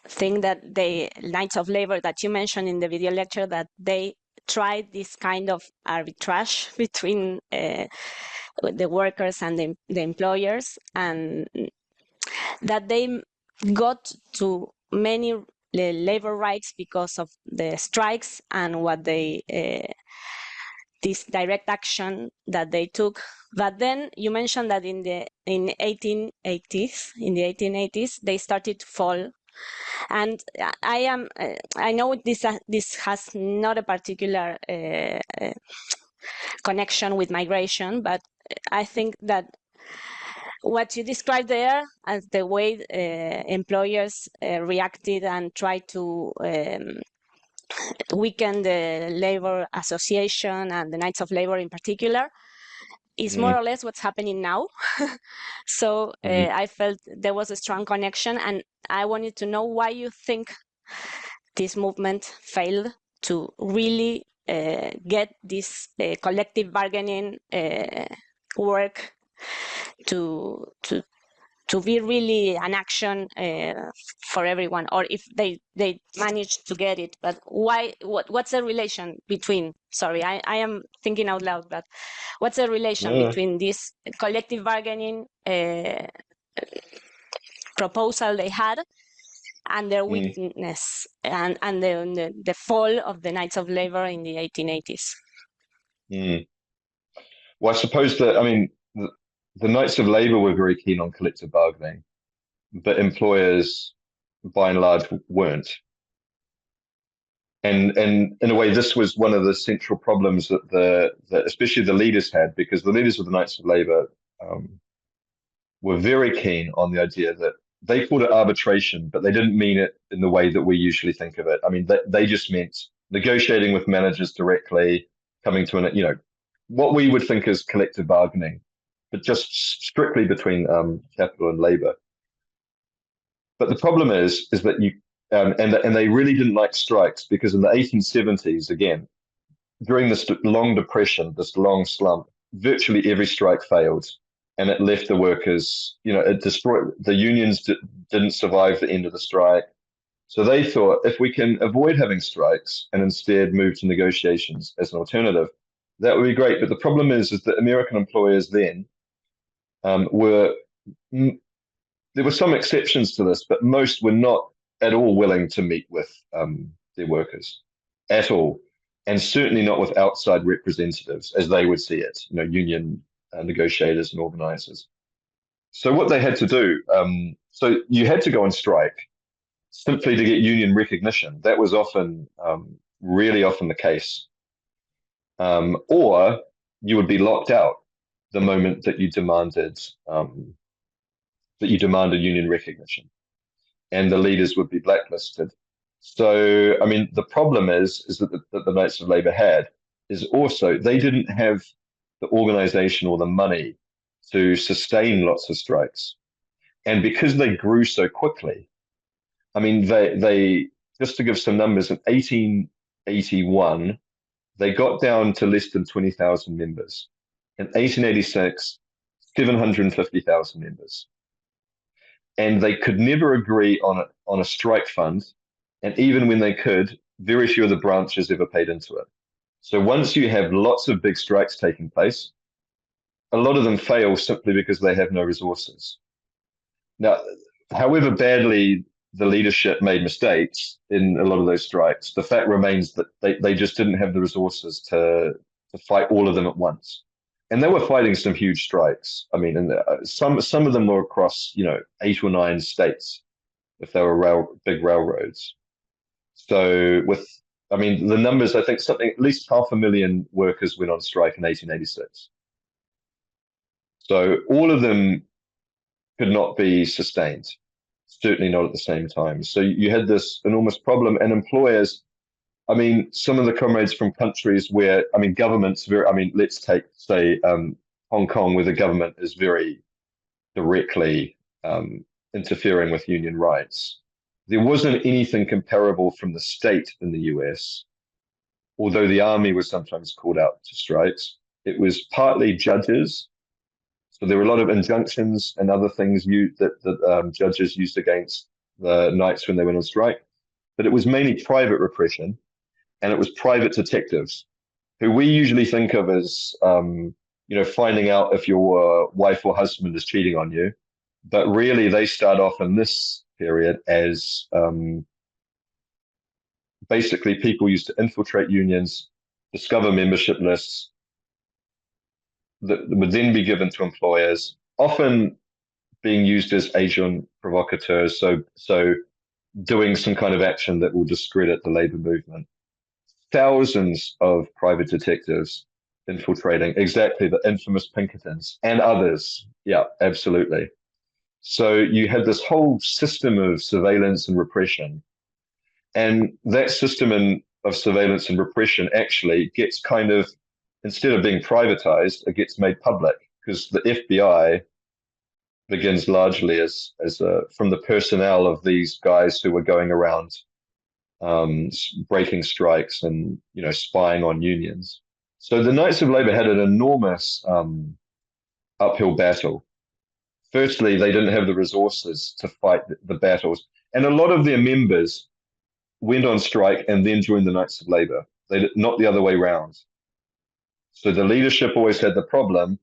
thing that the Knights of Labour that you mentioned in the video lecture, that they tried this kind of arbitrage between the workers and the employers, and that they got to many labor rights because of the strikes and what they this direct action that they took. But then you mentioned that in the 1880s they started to fall. And I know this has not a particular connection with migration, but I think that what you described there as the way employers reacted and tried to weaken the labor association and the Knights of Labour in particular is more or less what's happening now. So I felt there was a strong connection, and I wanted to know why you think this movement failed to really get this collective bargaining work to be really an action for everyone, or if they managed to get it. But why? What's the relation between? Sorry, I am thinking out loud. But what's the relation between this collective bargaining proposal they had and their weakness and the fall of the Knights of Labour in the 1880s? Well, I suppose that, I mean, the Knights of Labour were very keen on collective bargaining, but employers, by and large, weren't. And in a way, this was one of the central problems that especially the leaders had, because the leaders of the Knights of Labour were very keen on the idea that they called it arbitration, but they didn't mean it in the way that we usually think of it. I mean, they just meant negotiating with managers directly, coming to what we would think is collective bargaining, but just strictly between capital and labor. But the problem is that and they really didn't like strikes, because in the 1870s, again, during this long depression, this long slump, virtually every strike failed, and it left the workers, it destroyed, the unions didn't survive the end of the strike. So they thought, if we can avoid having strikes and instead move to negotiations as an alternative, that would be great. But the problem is that American employers then there were some exceptions to this, but most were not at all willing to meet with their workers at all, and certainly not with outside representatives, as they would see it, union negotiators and organizers. So what they had to do, so you had to go on strike simply to get union recognition. That was often, really often the case. Or you would be locked out the moment that you demanded union recognition, and the leaders would be blacklisted. So, I mean, the problem is that the Knights of Labour had is also they didn't have the organization or the money to sustain lots of strikes, and because they grew so quickly, I mean, they just to give some numbers, in 1881 they got down to less than 20,000 members. In 1886, 750,000 members. And they could never agree on a strike fund. And even when they could, very few of the branches ever paid into it. So once you have lots of big strikes taking place, a lot of them fail simply because they have no resources. Now, however badly the leadership made mistakes in a lot of those strikes, the fact remains that they just didn't have the resources to fight all of them at once. And they were fighting some huge strikes. I mean, and some of them were across, 8 or 9 states, if they were big railroads. So the numbers, I think something, at least 500,000 workers went on strike in 1886. So all of them could not be sustained, certainly not at the same time. So you had this enormous problem, and employers, some of the comrades from countries where, governments let's take, say, Hong Kong, where the government is very directly interfering with union rights. There wasn't anything comparable from the state in the US, although the army was sometimes called out to strikes. It was partly judges. So there were a lot of injunctions and other things that judges used against the knights when they went on strike. But it was mainly private repression, and it was private detectives, who we usually think of as, finding out if your wife or husband is cheating on you. But really, they start off in this period as basically people used to infiltrate unions, discover membership lists that would then be given to employers, often being used as agent provocateurs, so doing some kind of action that will discredit the labor movement. Thousands of private detectives infiltrating, exactly, the infamous Pinkertons and others. Yeah, absolutely. So you had this whole system of surveillance and repression. And that system of surveillance and repression actually gets kind of, instead of being privatized, it gets made public, because the FBI begins largely as from the personnel of these guys who were going around breaking strikes and spying on unions. So the Knights of Labor had an enormous uphill battle. Firstly, they didn't have the resources to fight the battles, and a lot of their members went on strike and then joined the Knights of Labor. Not the other way around. So the leadership always had the problem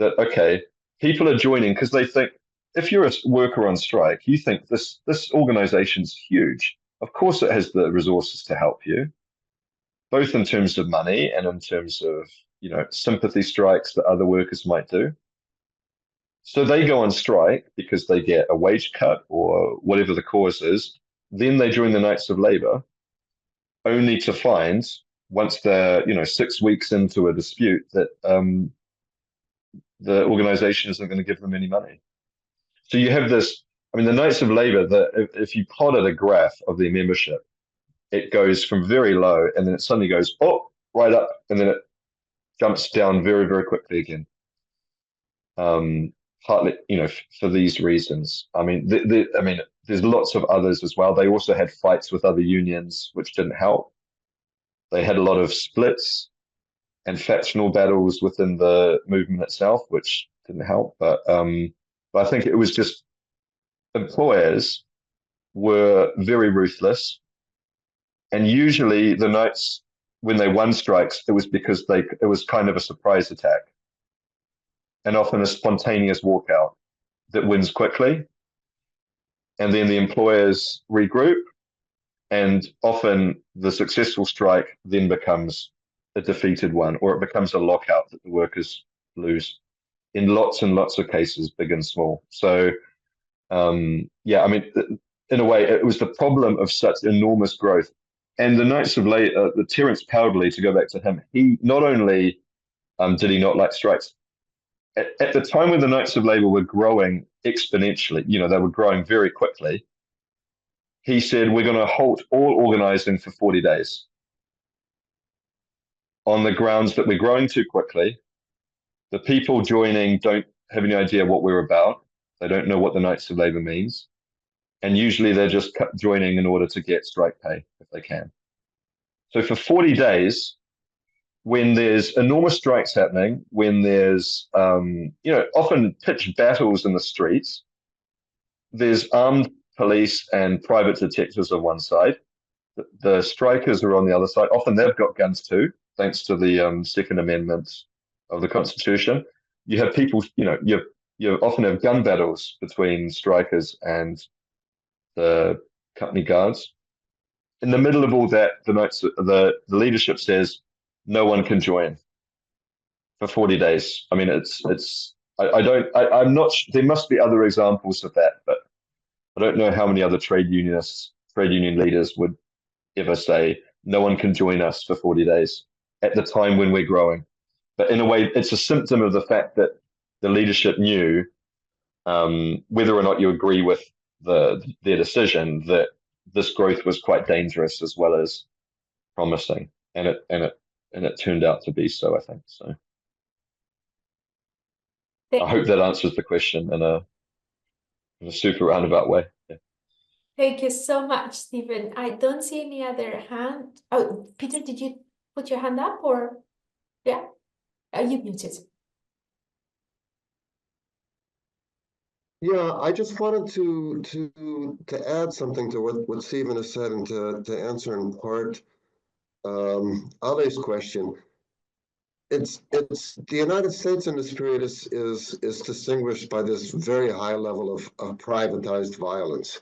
that, okay, people are joining because they think, if you're a worker on strike, you think this organization's huge. Of course it has the resources to help you, both in terms of money and in terms of, sympathy strikes that other workers might do. So they go on strike because they get a wage cut or whatever the cause is. Then they join the Knights of Labor, only to find, once they're 6 weeks into a dispute, that the organization isn't going to give them any money. So you have this, the Knights of Labor, if you plotted a graph of their membership, it goes from very low and then it suddenly goes right up, and then it jumps down very, very quickly again. Partly, for these reasons. There's lots of others as well. They also had fights with other unions, which didn't help. They had a lot of splits and factional battles within the movement itself, which didn't help. But I think it was just employers were very ruthless. And usually the Knights, when they won strikes, it was because it was kind of a surprise attack, and often a spontaneous walkout that wins quickly. And then the employers regroup, and often the successful strike then becomes a defeated one, or it becomes a lockout that the workers lose in lots and lots of cases, big and small. So, in a way, it was the problem of such enormous growth. And the Knights of Labor, the Terence Powderly, to go back to him, he not only did he not like strikes, at the time when the Knights of Labor were growing exponentially, they were growing very quickly, he said, we're going to halt all organizing for 40 days on the grounds that we're growing too quickly. The people joining don't have any idea what we're about. They don't know what the Knights of Labor means. And usually they're just joining in order to get strike pay if they can. So for 40 days, when there's enormous strikes happening, when there's often pitched battles in the streets, there's armed police and private detectives on one side. The strikers are on the other side. Often they've got guns too, thanks to the Second Amendment of the Constitution. You have people, you often have gun battles between strikers and the company guards. In the middle of all that, the leadership says no one can join for 40 days. I mean, I'm not. There must be other examples of that, but I don't know how many other trade union leaders would ever say no one can join us for 40 days at the time when we're growing. But in a way, it's a symptom of the fact that the leadership knew, whether or not you agree with their decision, that this growth was quite dangerous as well as promising, and it turned out to be so, I think. So I hope that answers the question in a super roundabout way. Yeah. Thank you so much, Stephen. I don't see any other hand. Oh, Peter, did you put your hand up, or yeah? You muted. Yeah, I just wanted to add something to what Stephen has said, and to answer in part Ale's question. It's the United States in this period is distinguished by this very high level of privatized violence,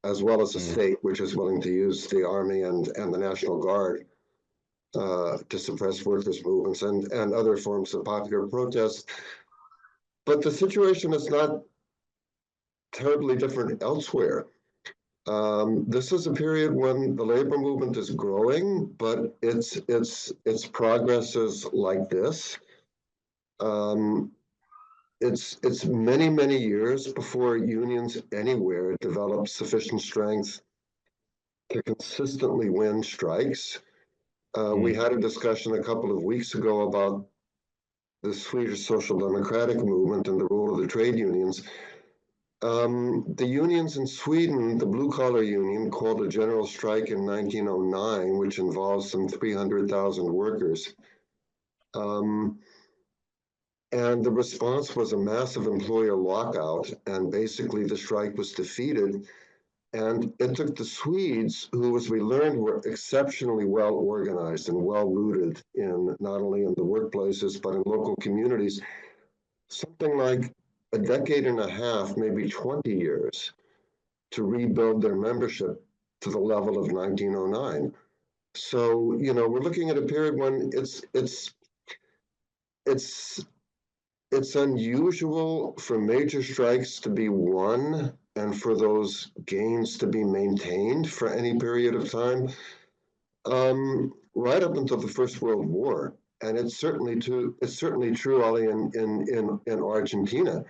as well as a state which is willing to use the army and the National Guard to suppress workers' movements and other forms of popular protest. But the situation is not terribly different elsewhere. This is a period when the labor movement is growing, but its progress is like this. It's many years before unions anywhere develop sufficient strength to consistently win strikes. We had a discussion a couple of weeks ago about the Swedish Social Democratic movement and the role of the trade unions. The unions in Sweden, the blue-collar union, called a general strike in 1909, which involved some 300,000 workers. And the response was a massive employer lockout, and basically the strike was defeated. And it took the Swedes, who, as we learned, were exceptionally well organized and well rooted in not only in the workplaces, but in local communities, something like a decade and a half, maybe 20 years, to rebuild their membership to the level of 1909. So, we're looking at a period when it's unusual for major strikes to be won and for those gains to be maintained for any period of time, right up until the First World War. And it's certainly true, Ali, in Argentina.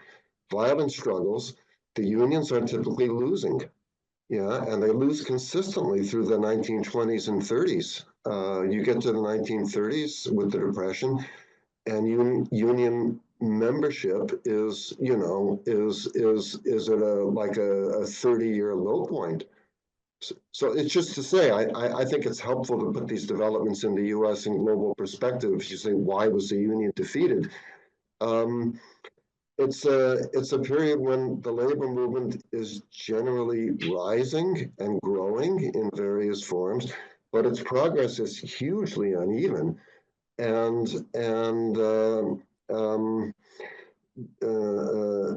Violent struggles, the unions are typically losing. Yeah, and they lose consistently through the 1920s and 30s. You get to the 1930s with the Depression, and union membership is at a 30-year low point. So it's just to say, I think it's helpful to put these developments in the U.S. in global perspective. You say, why was the union defeated? It's a period when the labor movement is generally rising and growing in various forms, but its progress is hugely uneven, and the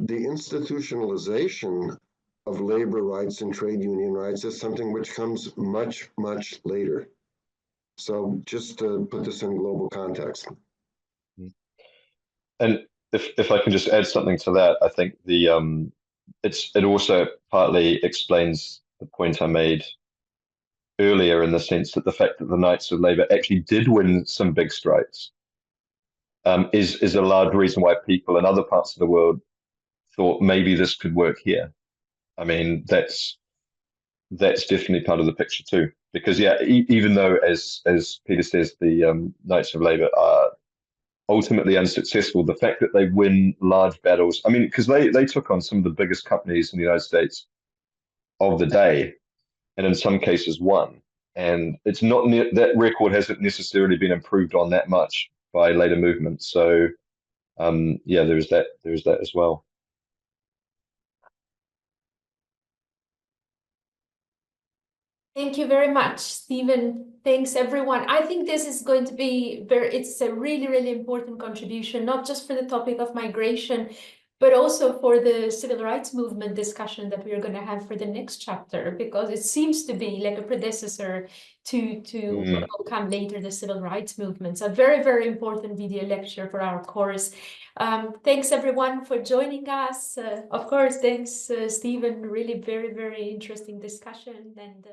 institutionalization of labor rights and trade union rights is something which comes much later. So just to put this in global context. And if I can just add something to that, I think it also partly explains the point I made earlier, in the sense that the fact that the Knights of Labour actually did win some big strikes is a large reason why people in other parts of the world thought maybe this could work here. I mean, that's definitely part of the picture too, because even though, as Peter says, the Knights of Labour are ultimately unsuccessful, the fact that they win large battles, I mean, because they took on some of the biggest companies in the United States of the day, and in some cases won. and it's not that record hasn't necessarily been improved on that much by later movements. So yeah, there's that as well. Thank you very much, Stephen. Thanks, everyone. I think this is going to be it's a really, really important contribution, not just for the topic of migration, but also for the civil rights movement discussion that we're going to have for the next chapter, because it seems to be like a predecessor to what will come later, the civil rights movement. So a very, very important video lecture for our course. Thanks, everyone, for joining us. Of course, thanks, Stephen. Really very, very interesting discussion. And